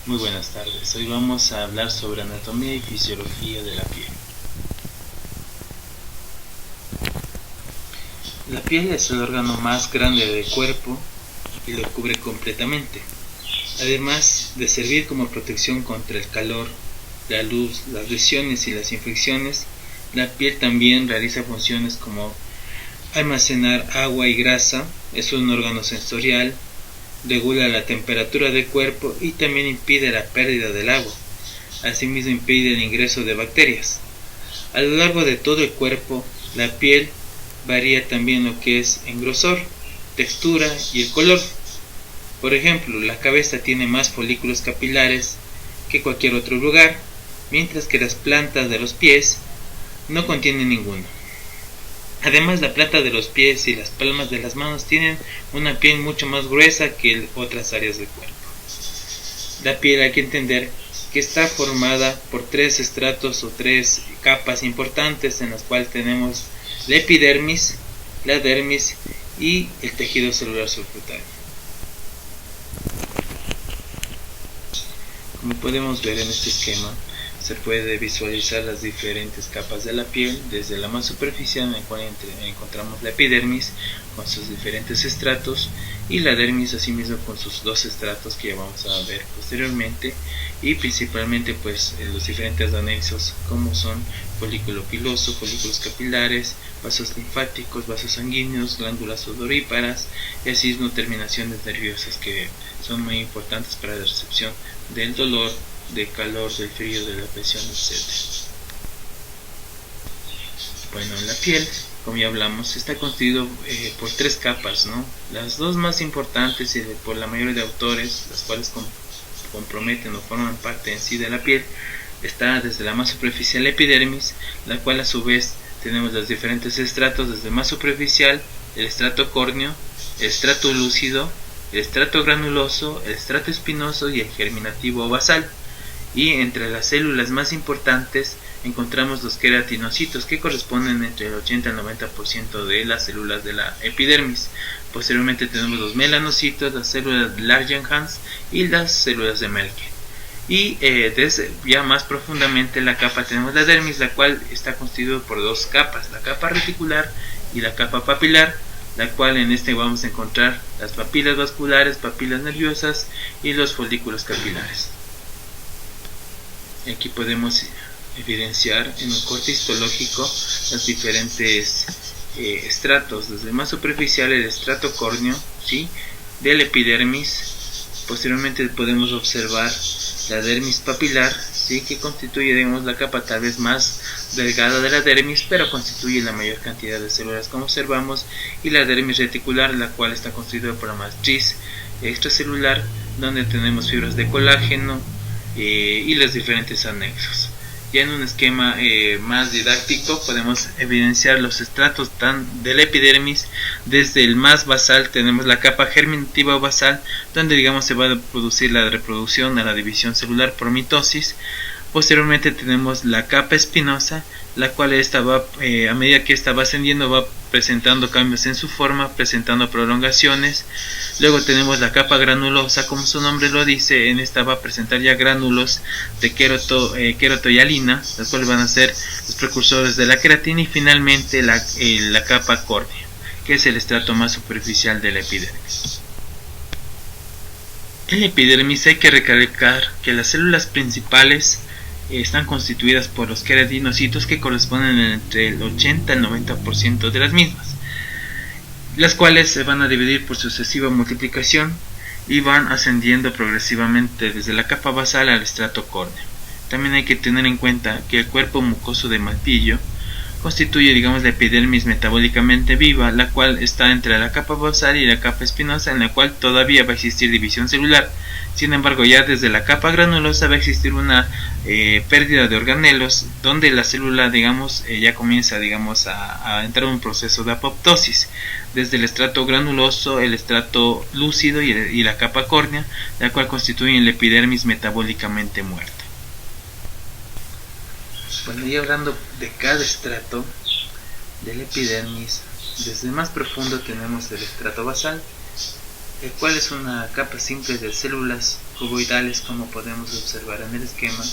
Muy buenas tardes. Hoy vamos a hablar sobre anatomía y fisiología de la piel. La piel es el órgano más grande del cuerpo y lo cubre completamente. Además de servir como protección contra el calor, la luz, las lesiones y las infecciones, la piel también realiza funciones como almacenar agua y grasa, es un órgano sensorial, regula la temperatura del cuerpo y también impide la pérdida del agua. Asimismo impide el ingreso de bacterias. A lo largo de todo el cuerpo, la piel varía también lo que es en grosor, textura y el color. Por ejemplo, la cabeza tiene más folículos capilares que cualquier otro lugar, mientras que las plantas de los pies no contienen ninguno. Además, la planta de los pies y las palmas de las manos tienen una piel mucho más gruesa que otras áreas del cuerpo. La piel hay que entender que está formada por tres estratos o tres capas importantes en las cuales tenemos la epidermis, la dermis y el tejido celular subcutáneo. Como podemos ver en este esquema, se puede visualizar las diferentes capas de la piel, desde la más superficial en la cual encontramos la epidermis con sus diferentes estratos y la dermis asimismo con sus dos estratos que ya vamos a ver posteriormente, y principalmente pues los diferentes anexos como son folículo piloso, folículos capilares, vasos linfáticos, vasos sanguíneos, glándulas odoríparas y asimismo terminaciones nerviosas que son muy importantes para la recepción del dolor, del calor, del frío, de la presión, etc. Bueno, la piel, como ya hablamos, está constituido por tres capas, ¿no? Las dos más importantes y por la mayoría de autores, las cuales comprometen o forman parte en sí de la piel, está desde la más superficial epidermis, la cual a su vez tenemos los diferentes estratos, desde más superficial, el estrato córneo, el estrato lúcido, el estrato granuloso, el estrato espinoso y el germinativo basal. Y entre las células más importantes encontramos los queratinocitos, que corresponden entre el 80 y el 90% de las células de la epidermis. Posteriormente tenemos los melanocitos, las células de Langerhans y las células de Melke. Y desde ya más profundamente la capa tenemos la dermis, la cual está constituida por dos capas, la capa reticular y la capa papilar, la cual en este vamos a encontrar las papilas vasculares, papilas nerviosas y los folículos capilares. Aquí podemos evidenciar en un corte histológico los diferentes estratos, desde el más superficial el estrato córneo, ¿sí?, del epidermis. Posteriormente podemos observar la dermis papilar, ¿sí?, que constituye, digamos, la capa tal vez más delgada de la dermis, pero constituye la mayor cantidad de células como observamos, y la dermis reticular, la cual está constituida por la matriz extracelular, donde tenemos fibras de colágeno y los diferentes anexos. Ya en un esquema más didáctico podemos evidenciar los estratos de la epidermis. Desde el más basal tenemos la capa germinativa basal, donde digamos se va a producir la reproducción a la división celular por mitosis. Posteriormente tenemos la capa espinosa, la cual a medida que esta va ascendiendo va presentando cambios en su forma, presentando prolongaciones. Luego tenemos la capa granulosa, como su nombre lo dice, en esta va a presentar ya gránulos de queratohialina, las cuales van a ser los precursores de la queratina, y finalmente la capa córnea, que es el estrato más superficial de la epidermis. En la epidermis hay que recalcar que las células principales están constituidas por los queratinocitos, que corresponden entre el 80 y el 90% de las mismas, las cuales se van a dividir por sucesiva multiplicación y van ascendiendo progresivamente desde la capa basal al estrato córneo. También hay que tener en cuenta que el cuerpo mucoso de Malpighi constituye, digamos, la epidermis metabólicamente viva, la cual está entre la capa basal y la capa espinosa, en la cual todavía va a existir división celular. Sin embargo, ya desde la capa granulosa va a existir una pérdida de organelos, donde la célula, digamos, ya comienza, digamos, a entrar en un proceso de apoptosis. Desde el estrato granuloso, el estrato lúcido y la capa córnea, la cual constituyen la epidermis metabólicamente muerta. Bueno, y hablando de cada estrato de la epidermis, desde el más profundo tenemos el estrato basal, el cual es una capa simple de células cuboidales, como podemos observar en el esquema,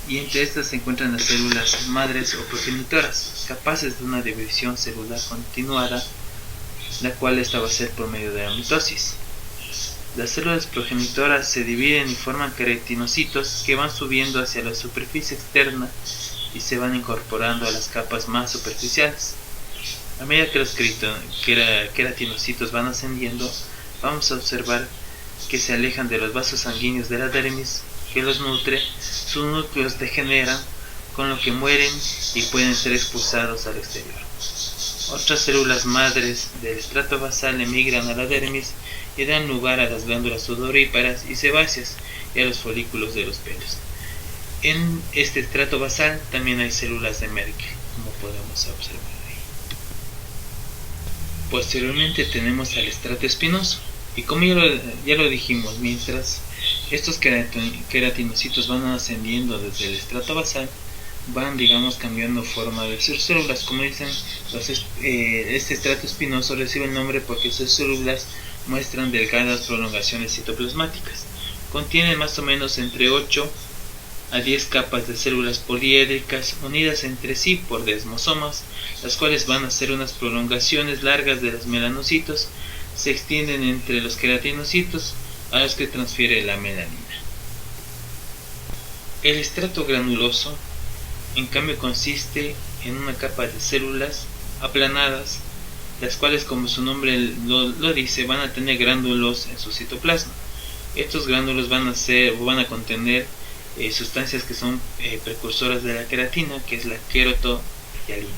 y entre estas se encuentran las células madres o progenitoras, capaces de una división celular continuada, la cual esta va a ser por medio de la mitosis. Las células progenitoras se dividen y forman queratinocitos que van subiendo hacia la superficie externa y se van incorporando a las capas más superficiales. A medida que los queratinocitos van ascendiendo, vamos a observar que se alejan de los vasos sanguíneos de la dermis que los nutre, sus núcleos degeneran, con lo que mueren y pueden ser expulsados al exterior. Otras células madres del estrato basal emigran a la dermis y dan lugar a las glándulas sudoríparas y sebáceas y a los folículos de los pelos. En este estrato basal también hay células de Merkel, como podemos observar ahí. Posteriormente tenemos al estrato espinoso, y como ya lo dijimos, mientras estos queratinocitos van ascendiendo desde el estrato basal, van, cambiando forma de sus células. Como dicen, este estrato espinoso recibe el nombre porque sus células muestran delgadas prolongaciones citoplasmáticas. Contienen más o menos entre 8 a 10 capas de células poliédricas unidas entre sí por desmosomas, las cuales van a ser unas prolongaciones largas de los melanocitos, se extienden entre los queratinocitos a los que transfiere la melanina. El estrato granuloso, en cambio, consiste en una capa de células aplanadas, las cuales, como su nombre lo dice, van a tener grándulos en su citoplasma. Estos grándulos van a contener sustancias que son precursoras de la queratina, que es la queratohialina.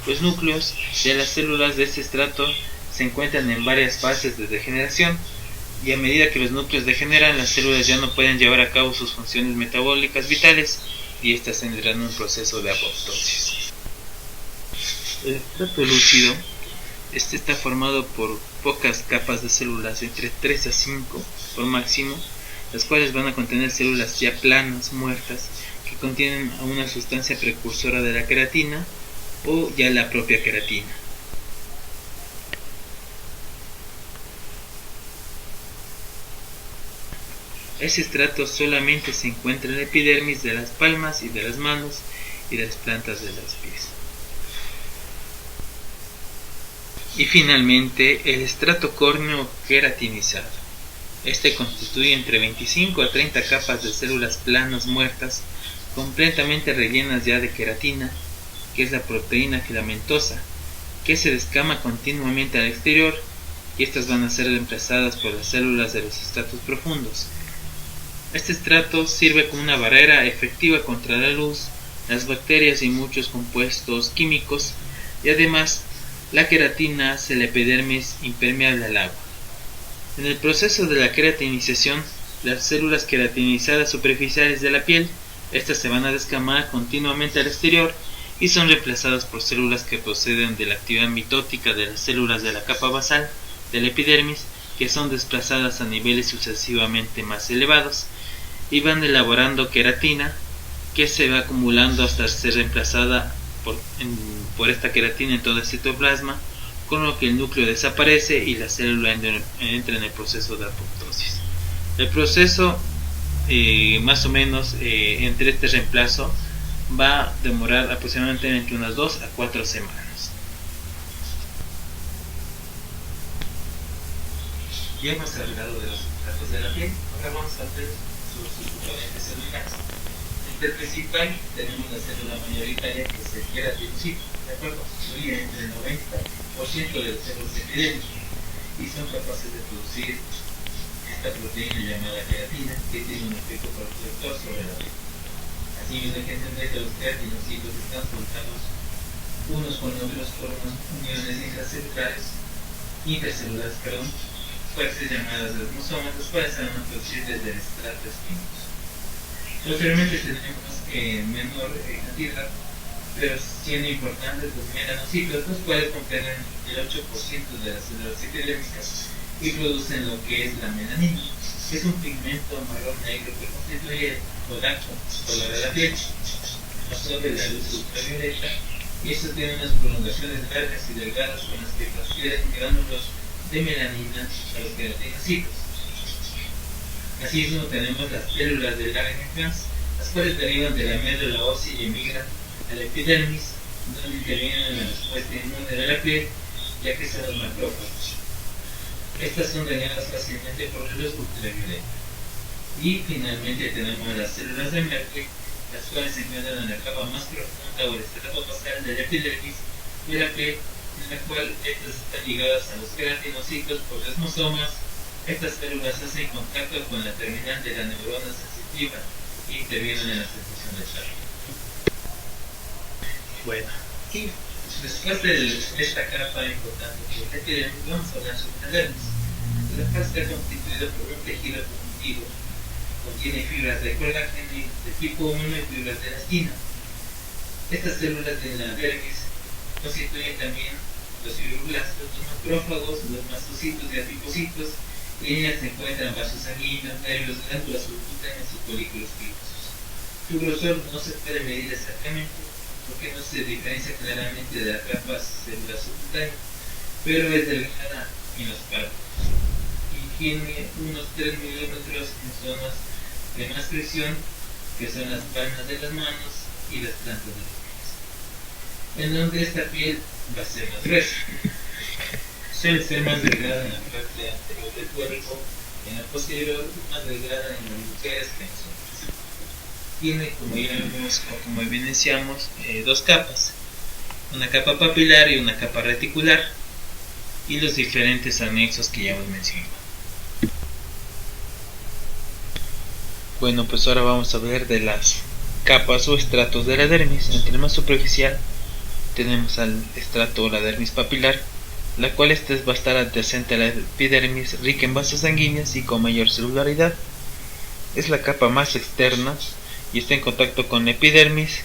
Los núcleos de las células de este estrato se encuentran en varias fases de degeneración, y a medida que los núcleos degeneran, las células ya no pueden llevar a cabo sus funciones metabólicas vitales y estas entran en un proceso de apoptosis. El estrato lúcido está formado por pocas capas de células, entre 3 a 5 por máximo, las cuales van a contener células ya planas, muertas, que contienen a una sustancia precursora de la queratina o ya la propia queratina. Ese estrato solamente se encuentra en la epidermis de las palmas y de las manos y de las plantas de los pies. Y finalmente, el estrato córneo queratinizado. Este constituye entre 25 a 30 capas de células planas muertas, completamente rellenas ya de queratina, que es la proteína filamentosa, que se descama continuamente al exterior, y estas van a ser reemplazadas por las células de los estratos profundos. Este estrato sirve como una barrera efectiva contra la luz, las bacterias y muchos compuestos químicos, y además la queratina hace la epidermis impermeable al agua. En el proceso de la queratinización, las células queratinizadas superficiales de la piel, estas se van a descamar continuamente al exterior y son reemplazadas por células que proceden de la actividad mitótica de las células de la capa basal de la epidermis, que son desplazadas a niveles sucesivamente más elevados y van elaborando queratina, que se va acumulando hasta ser reemplazada por esta queratina en todo el citoplasma, con lo que el núcleo desaparece y la célula entra en el proceso de apoptosis. El proceso, más o menos, entre este reemplazo va a demorar aproximadamente entre unas 2 a 4 semanas. Ya hemos hablado de los sustratos de la piel, ahora vamos a ver sus componentes celulares. Entre el principal tenemos la célula mayoritaria, que es el queratinocito, ¿de acuerdo? Constituye entre el 90% de las células epidérmicas y son capaces de producir esta proteína llamada queratina, que tiene un efecto protector sobre la piel. Asimismo, hay que entender que los queratinocitos están juntados unos con otros por unas uniones intracelulares, fuerzas llamadas desmosomas, las cuales se van a producir desde el estrato espinoso. Posteriormente tenemos menor cantidad, pero siendo importantes, los melanocitos, los cuales contienen el 8% de las células epidérmicas y producen lo que es la melanina, que es un pigmento marrón negro que constituye el color de la piel, absorbe la luz ultravioleta y estos tienen unas prolongaciones largas y delgadas con las que transfieren gránulos de melanina a los queratinocitos. Asimismo tenemos las células del Langerhans, las cuales derivan de la médula ósea y emigran a la epidermis, donde intervienen en la respuesta inmune de la piel, ya que son los macrófagos. Estas son dañadas fácilmente por la luz ultravioleta. Y finalmente tenemos las células de Merkel, las cuales se encuentran en la capa más profunda o el estrato basal de la epidermis de la piel, en la cual estas están ligadas a los queratinocitos por desmosomas. Estas células hacen contacto con la terminal de la neurona sensitiva e intervienen en la sensación de calor. Bueno, y después de esta capa importante que es la epidermis, vamos a hablar sobre la dermis. La capa está constituida por un tejido conjuntivo, contiene fibras de colágeno de tipo 1 y fibras de elastina. Estas células de la dermis constituyen también los fibroblastos, los macrófagos, los mastocitos y adipocitos, y en ellas se encuentran vasos sanguíneos, nervios, glándulas subcutáneas y folículos pilosos. Su grosor no se puede medir exactamente porque no se diferencia claramente de la capa celular subcutánea, pero es delgada en los párpados y tiene unos 3 milímetros en zonas de más presión, que son las palmas de las manos y las plantas de los pies, en donde esta piel va a ser más gruesa. Suele ser más delgada en la parte anterior del cuerpo, en la posterior más delgada en las mujeres que en los hombres. Tiene, como ya vimos o como evidenciamos, dos capas, una capa papilar y una capa reticular, y los diferentes anexos que ya hemos mencionado. Bueno, pues ahora vamos a ver de las capas o estratos de la dermis. Entre el más superficial tenemos al estrato o la dermis papilar, la cual va a estar adyacente a la epidermis, rica en vasos sanguíneos y con mayor celularidad. Es la capa más externa y está en contacto con la epidermis,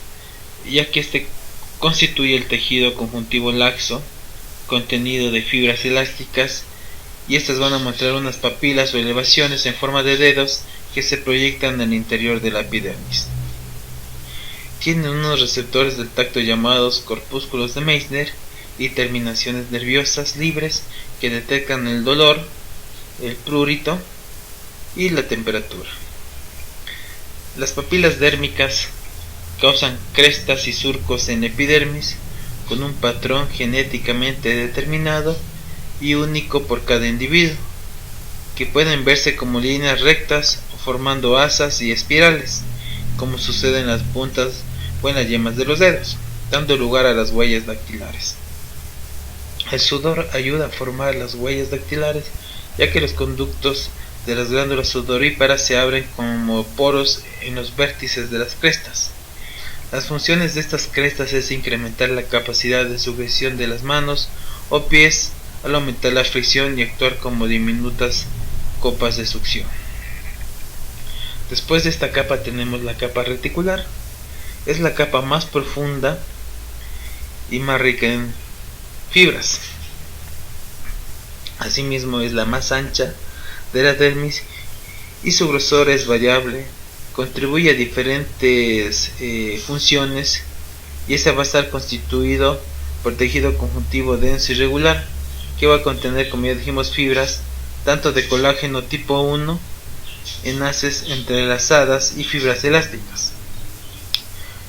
ya que este constituye el tejido conjuntivo laxo, contenido de fibras elásticas, y estas van a mostrar unas papilas o elevaciones en forma de dedos que se proyectan en el interior de la epidermis. Tienen unos receptores del tacto llamados corpúsculos de Meissner y terminaciones nerviosas libres que detectan el dolor, el prurito y la temperatura. Las papilas dérmicas causan crestas y surcos en la epidermis con un patrón genéticamente determinado y único por cada individuo, que pueden verse como líneas rectas o formando asas y espirales, como sucede en las puntas o en las yemas de los dedos, dando lugar a las huellas dactilares. El sudor ayuda a formar las huellas dactilares, ya que los conductos de las glándulas sudoríparas se abren como poros en los vértices de las crestas. Las funciones de estas crestas es incrementar la capacidad de sujeción de las manos o pies al aumentar la fricción y actuar como diminutas copas de succión. Después de esta capa tenemos la capa reticular. Es la capa más profunda y más rica en fibras. Asimismo es la más ancha de la dermis y su grosor es variable. Contribuye a diferentes funciones, y esta va a estar constituido por tejido conjuntivo denso y regular, que va a contener, como ya dijimos, fibras tanto de colágeno tipo 1, enlaces entrelazadas y fibras elásticas.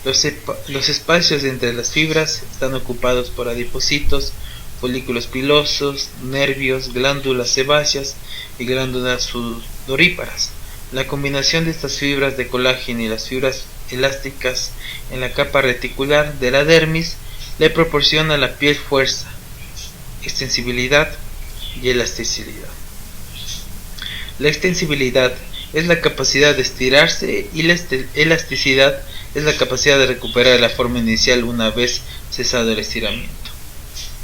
Los espacios entre las fibras están ocupados por adipocitos, folículos pilosos, nervios, glándulas sebáceas y glándulas sudoríparas. La combinación de estas fibras de colágeno y las fibras elásticas en la capa reticular de la dermis le proporciona a la piel fuerza, extensibilidad y elasticidad. La extensibilidad es la capacidad de estirarse y la elasticidad es la capacidad de recuperar la forma inicial una vez cesado el estiramiento.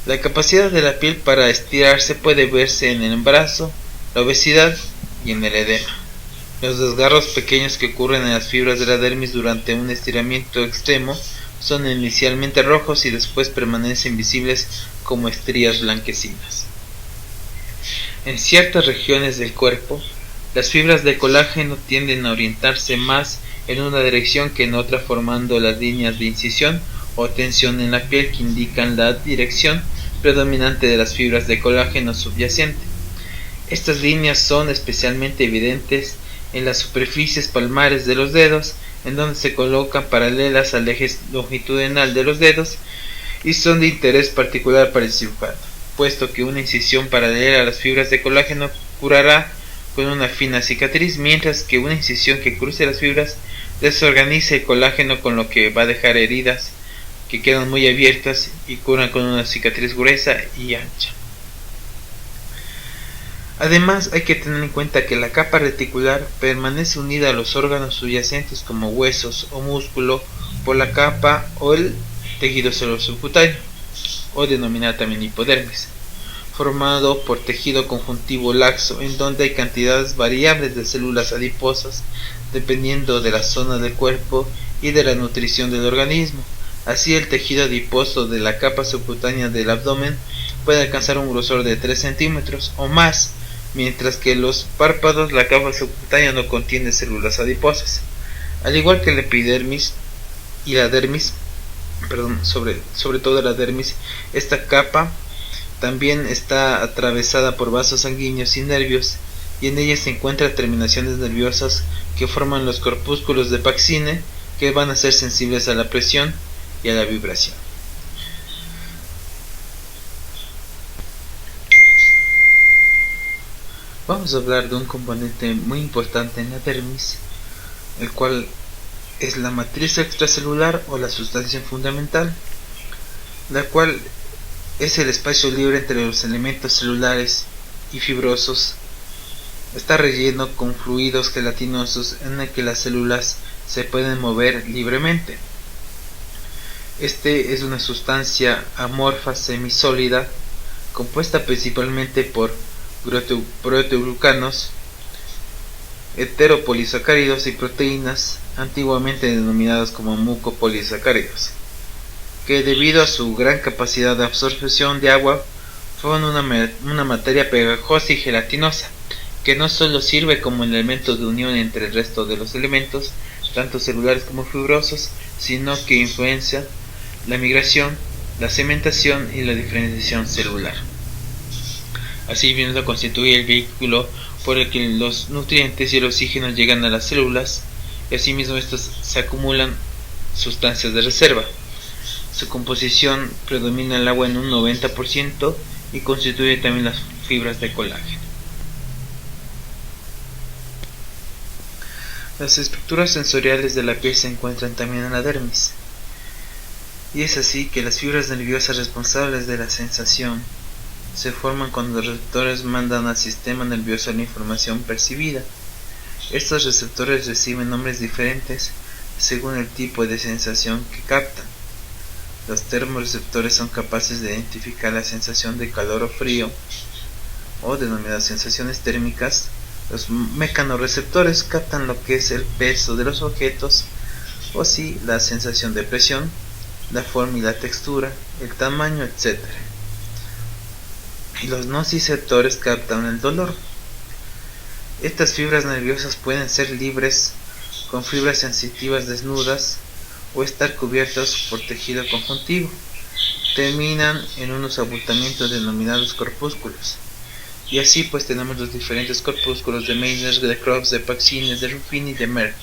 La capacidad de la piel para estirarse puede verse en el embarazo, la obesidad y en el edema. Los desgarros pequeños que ocurren en las fibras de la dermis durante un estiramiento extremo son inicialmente rojos y después permanecen visibles como estrías blanquecinas. En ciertas regiones del cuerpo, las fibras de colágeno tienden a orientarse más en una dirección que en otra, formando las líneas de incisión o tensión en la piel que indican la dirección, predominante de las fibras de colágeno subyacente. Estas líneas son especialmente evidentes en las superficies palmares de los dedos, en donde se colocan paralelas al eje longitudinal de los dedos y son de interés particular para el cirujano, puesto que una incisión paralela a las fibras de colágeno curará con una fina cicatriz, mientras que una incisión que cruce las fibras desorganiza el colágeno, con lo que va a dejar heridas que quedan muy abiertas y curan con una cicatriz gruesa y ancha. Además, hay que tener en cuenta que la capa reticular permanece unida a los órganos subyacentes como huesos o músculo por la capa o el tejido celular subcutáneo, o denominada también hipodermis, formado por tejido conjuntivo laxo, en donde hay cantidades variables de células adiposas dependiendo de la zona del cuerpo y de la nutrición del organismo. Así, el tejido adiposo de la capa subcutánea del abdomen puede alcanzar un grosor de 3 centímetros o más, mientras que los párpados, la capa subcutánea no contiene células adiposas. Al igual que la epidermis y la dermis, sobre todo la dermis, esta capa también está atravesada por vasos sanguíneos y nervios, y en ella se encuentran terminaciones nerviosas que forman los corpúsculos de Pacine, que van a ser sensibles a la presión y a la vibración. Vamos a hablar de un componente muy importante en la dermis, el cual es la matriz extracelular o la sustancia fundamental, la cual es el espacio libre entre los elementos celulares y fibrosos. Está relleno con fluidos gelatinosos en el que las células se pueden mover libremente. Este es una sustancia amorfa semisólida compuesta principalmente por proteoglucanos, heteropolisacáridos y proteínas, antiguamente denominadas como mucopolisacáridos, que debido a su gran capacidad de absorción de agua forman una materia pegajosa y gelatinosa, que no solo sirve como elemento de unión entre el resto de los elementos, tanto celulares como fibrosos, sino que influencia la migración, la cementación y la diferenciación celular. Asimismo, constituye el vehículo por el que los nutrientes y el oxígeno llegan a las células, y asimismo estos se acumulan sustancias de reserva. Su composición predomina el agua en un 90% y constituye también las fibras de colágeno. Las estructuras sensoriales de la piel se encuentran también en la dermis, y es así que las fibras nerviosas responsables de la sensación se forman cuando los receptores mandan al sistema nervioso la información percibida. Estos receptores reciben nombres diferentes según el tipo de sensación que captan. Los termorreceptores son capaces de identificar la sensación de calor o frío, o denominadas sensaciones térmicas. Los mecanorreceptores captan lo que es el peso de los objetos, o si la sensación de presión, la forma y la textura, el tamaño, etc. Y los nociceptores captan el dolor. Estas fibras nerviosas pueden ser libres, con fibras sensitivas desnudas, o estar cubiertas por tejido conjuntivo. Terminan en unos abultamientos denominados corpúsculos. Y así pues tenemos los diferentes corpúsculos de Meissner, de Crofts, de Pacine, de Ruffini y de Merck.